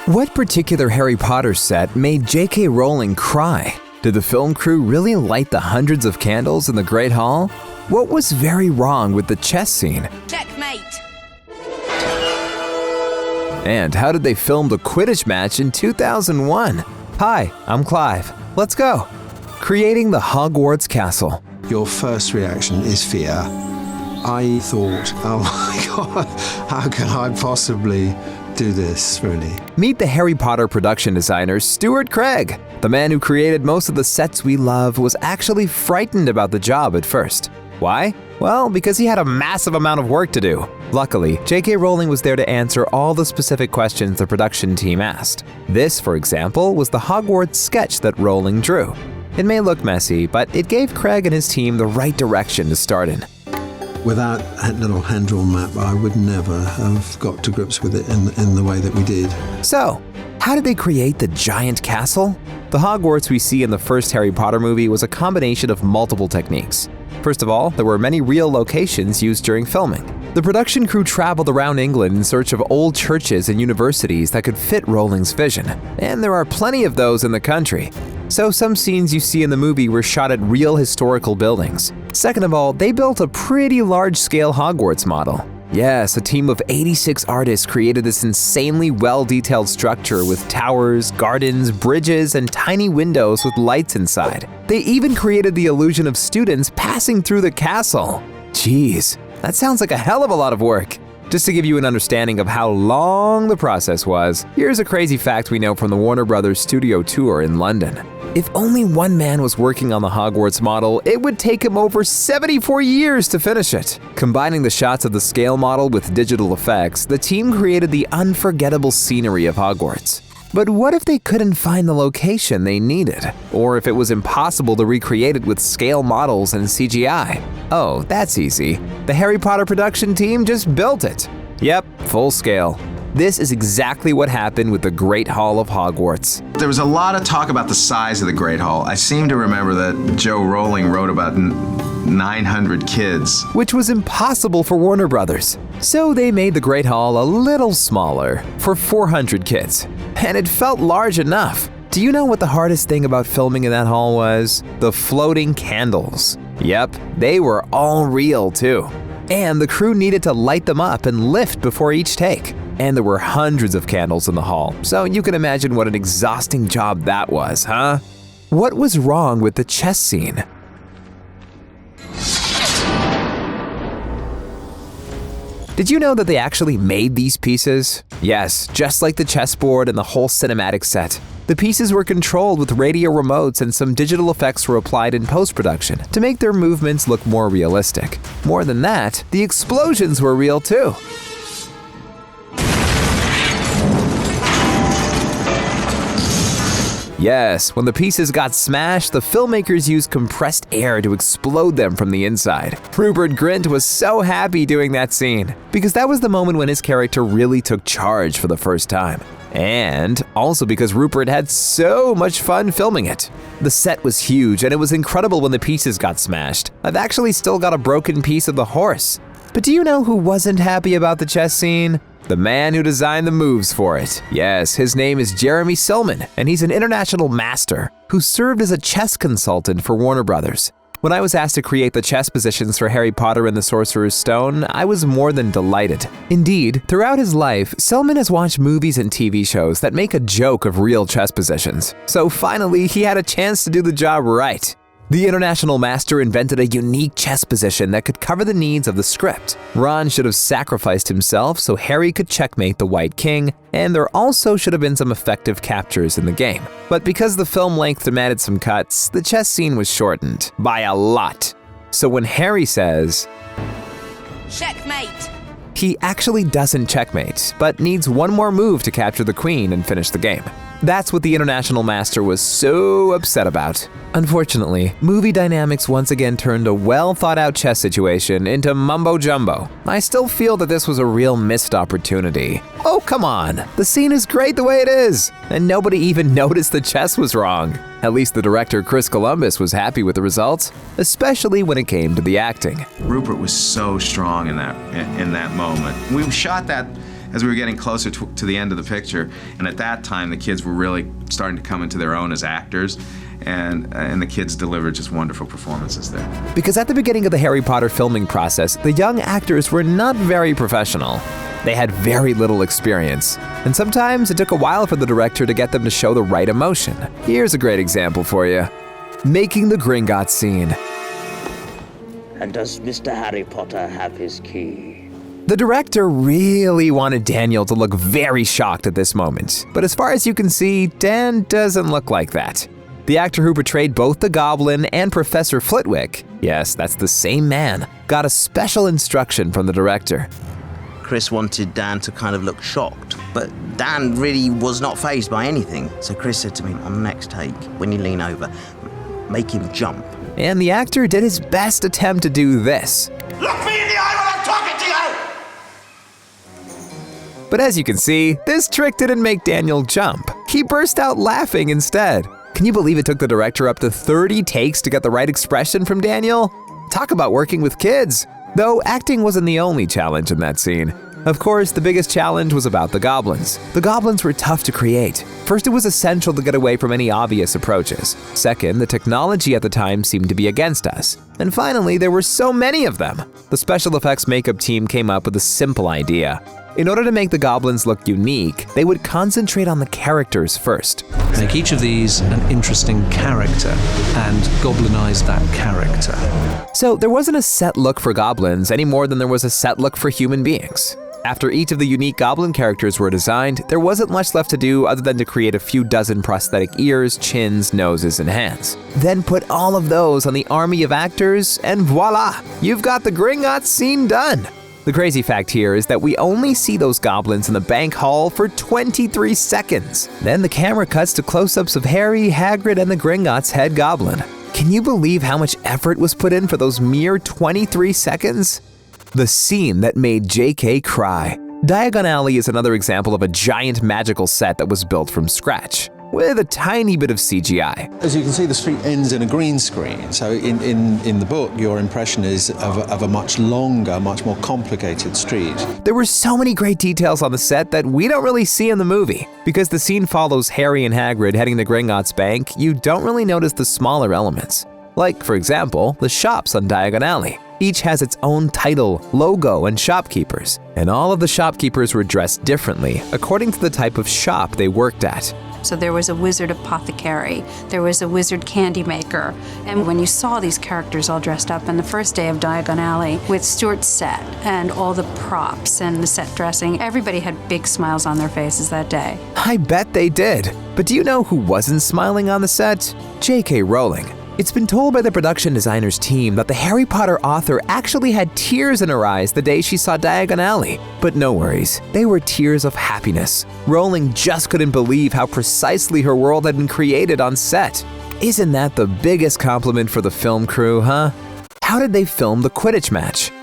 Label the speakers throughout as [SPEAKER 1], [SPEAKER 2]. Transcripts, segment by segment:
[SPEAKER 1] What particular Harry Potter set made JK Rowling cry? Did the film crew really light the hundreds of candles in the Great Hall? What was very wrong with the chess scene?
[SPEAKER 2] Checkmate!
[SPEAKER 1] And how did they film the Quidditch match in 2001? Hi, I'm Clive. Let's go. Creating the Hogwarts castle.
[SPEAKER 3] Your first reaction is fear. I thought, oh my God, how can I possibly do this, really?
[SPEAKER 1] Meet the Harry Potter production designer, Stuart Craig. The man who created most of the sets we love was actually frightened about the job at first. Why? Well, because he had a massive amount of work to do. Luckily, JK Rowling was there to answer all the specific questions the production team asked. This, for example, was the Hogwarts sketch that Rowling drew. It may look messy, but it gave Craig and his team the right direction to start in.
[SPEAKER 3] Without that little hand-drawn map, I would never have got to grips with it in the way that we did.
[SPEAKER 1] So, how did they create the giant castle? The Hogwarts we see in the first Harry Potter movie was a combination of multiple techniques. First of all, there were many real locations used during filming. The production crew traveled around England in search of old churches and universities that could fit Rowling's vision, and there are plenty of those in the country. So some scenes you see in the movie were shot at real historical buildings. Second of all, they built a pretty large-scale Hogwarts model. Yes, a team of 86 artists created this insanely well-detailed structure with towers, gardens, bridges, and tiny windows with lights inside. They even created the illusion of students passing through the castle. Jeez, that sounds like a hell of a lot of work. Just to give you an understanding of how long the process was, here's a crazy fact we know from the Warner Brothers studio tour in London. If only one man was working on the Hogwarts model, it would take him over 74 years to finish it. Combining the shots of the scale model with digital effects, the team created the unforgettable scenery of Hogwarts. But what if they couldn't find the location they needed? Or if it was impossible to recreate it with scale models and CGI? Oh, that's easy. The Harry Potter production team just built it. Yep, full scale. This is exactly what happened with the Great Hall of Hogwarts.
[SPEAKER 4] There was a lot of talk about the size of the Great Hall. I seem to remember that Joe Rowling wrote about 900 kids.
[SPEAKER 1] Which was impossible for Warner Brothers. So they made the Great Hall a little smaller, for 400 kids. And it felt large enough. Do you know what the hardest thing about filming in that hall was? The floating candles. Yep, they were all real too. And the crew needed to light them up and lift before each take. And there were hundreds of candles in the hall, so you can imagine what an exhausting job that was, huh? What was wrong with the chess scene? Did you know that they actually made these pieces? Yes, just like the chessboard and the whole cinematic set. The pieces were controlled with radio remotes and some digital effects were applied in post-production to make their movements look more realistic. More than that, the explosions were real too. Yes, when the pieces got smashed, the filmmakers used compressed air to explode them from the inside. Rupert Grint was so happy doing that scene, because that was the moment when his character really took charge for the first time. And also because Rupert had so much fun filming it. The set was huge and it was incredible when the pieces got smashed. I've actually still got a broken piece of the horse. But do you know who wasn't happy about the chess scene? The man who designed the moves for it. Yes, his name is Jeremy Silman, and he's an international master who served as a chess consultant for Warner Brothers. When I was asked to create the chess positions for Harry Potter and the Sorcerer's Stone, I was more than delighted. Indeed, throughout his life, Silman has watched movies and TV shows that make a joke of real chess positions. So finally, he had a chance to do the job right. The International Master invented a unique chess position that could cover the needs of the script. Ron should have sacrificed himself so Harry could checkmate the White King, and there also should have been some effective captures in the game. But because the film length demanded some cuts, the chess scene was shortened by a lot. So when Harry says,
[SPEAKER 2] Checkmate!
[SPEAKER 1] He actually doesn't checkmate, but needs one more move to capture the queen and finish the game. That's what the International Master was so upset about. Unfortunately, movie dynamics once again turned a well-thought-out chess situation into mumbo-jumbo. I still feel that this was a real missed opportunity. Oh, come on! The scene is great the way it is! And nobody even noticed the chess was wrong. At least the director Chris Columbus was happy with the results, especially when it came to the acting.
[SPEAKER 4] Rupert was so strong in that moment. We shot that as we were getting closer to the end of the picture, and at that time the kids were really starting to come into their own as actors, and the kids delivered just wonderful performances there.
[SPEAKER 1] Because at the beginning of the Harry Potter filming process, the young actors were not very professional. They had very little experience, and sometimes it took a while for the director to get them to show the right emotion. Here's a great example for you. Making the Gringotts scene.
[SPEAKER 2] And does Mr. Harry Potter have his key?
[SPEAKER 1] The director really wanted Daniel to look very shocked at this moment, but as far as you can see, Dan doesn't look like that. The actor who portrayed both the Goblin and Professor Flitwick, yes, that's the same man, got a special instruction from the director.
[SPEAKER 5] Chris wanted Dan to kind of look shocked, but Dan really was not fazed by anything. So Chris said to me, on the next take, when you lean over, make him jump.
[SPEAKER 1] And the actor did his best attempt to do this.
[SPEAKER 2] Look me in the eye when I'm talking to you!
[SPEAKER 1] But as you can see, this trick didn't make Daniel jump. He burst out laughing instead. Can you believe it took the director up to 30 takes to get the right expression from Daniel? Talk about working with kids! Though acting wasn't the only challenge in that scene. Of course, the biggest challenge was about the Goblins. The Goblins were tough to create. First, it was essential to get away from any obvious approaches. Second, the technology at the time seemed to be against us. And finally, there were so many of them. The special effects makeup team came up with a simple idea. In order to make the Goblins look unique, they would concentrate on the characters first.
[SPEAKER 6] Make each of these an interesting character and goblinize that character.
[SPEAKER 1] So there wasn't a set look for Goblins any more than there was a set look for human beings. After each of the unique Goblin characters were designed, there wasn't much left to do other than to create a few dozen prosthetic ears, chins, noses, and hands. Then put all of those on the army of actors, and voila! You've got the Gringotts scene done! The crazy fact here is that we only see those goblins in the bank hall for 23 seconds. Then the camera cuts to close-ups of Harry, Hagrid, and the Gringotts head goblin. Can you believe how much effort was put in for those mere 23 seconds? The scene that made JK cry. Diagon Alley is another example of a giant magical set that was built from scratch, with a tiny bit of CGI.
[SPEAKER 3] As you can see, the street ends in a green screen. So in the book, your impression is of a much longer, much more complicated street.
[SPEAKER 1] There were so many great details on the set that we don't really see in the movie. Because the scene follows Harry and Hagrid heading to Gringotts Bank, you don't really notice the smaller elements. Like, for example, the shops on Diagon Alley. Each has its own title, logo, and shopkeepers. And all of the shopkeepers were dressed differently, according to the type of shop they worked at.
[SPEAKER 7] So there was a wizard apothecary, there was a wizard candy maker, and when you saw these characters all dressed up on the first day of Diagon Alley with Stuart's set and all the props and the set dressing, everybody had big smiles on their faces that day.
[SPEAKER 1] I bet they did. But do you know who wasn't smiling on the set? JK Rowling. It's been told by the production designers team that the Harry Potter author actually had tears in her eyes the day she saw Diagon Alley. But no worries, they were tears of happiness. Rowling just couldn't believe how precisely her world had been created on set. Isn't that the biggest compliment for the film crew, huh? How did they film the Quidditch match?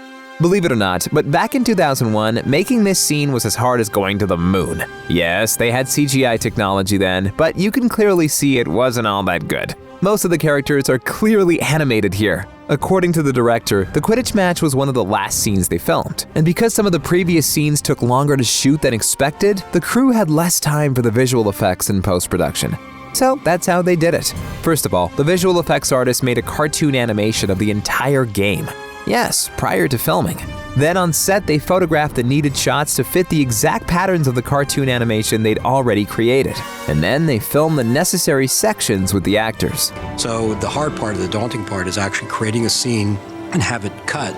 [SPEAKER 1] Believe it or not, but back in 2001, making this scene was as hard as going to the moon. Yes, they had CGI technology then, but you can clearly see it wasn't all that good. Most of the characters are clearly animated here. According to the director, the Quidditch match was one of the last scenes they filmed. And because some of the previous scenes took longer to shoot than expected, the crew had less time for the visual effects in post-production. So that's how they did it. First of all, the visual effects artist made a cartoon animation of the entire game. Yes, prior to filming. Then on set, they photographed the needed shots to fit the exact patterns of the cartoon animation they'd already created. And then they filmed the necessary sections with the actors.
[SPEAKER 8] So the hard part, the daunting part, is actually creating a scene and have it cut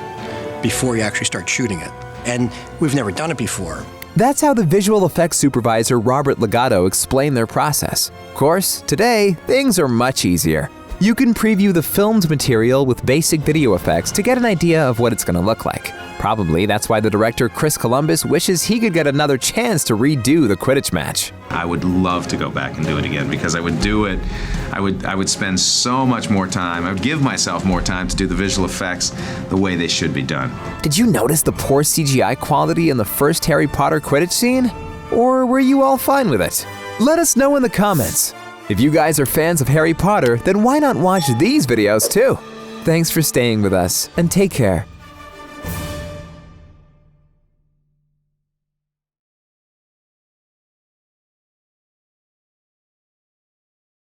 [SPEAKER 8] before you actually start shooting it. And we've never done it before.
[SPEAKER 1] That's how the visual effects supervisor Robert Legato explained their process. Of course, today, things are much easier. You can preview the filmed material with basic video effects to get an idea of what it's going to look like. Probably that's why the director Chris Columbus wishes he could get another chance to redo the Quidditch match.
[SPEAKER 4] I would love to go back and do it again because I would do it. I would spend so much more time. I would give myself more time to do the visual effects the way they should be done.
[SPEAKER 1] Did you notice the poor CGI quality in the first Harry Potter Quidditch scene? Or were you all fine with it? Let us know in the comments. If you guys are fans of Harry Potter, then why not watch these videos too? Thanks for staying with us, and take care.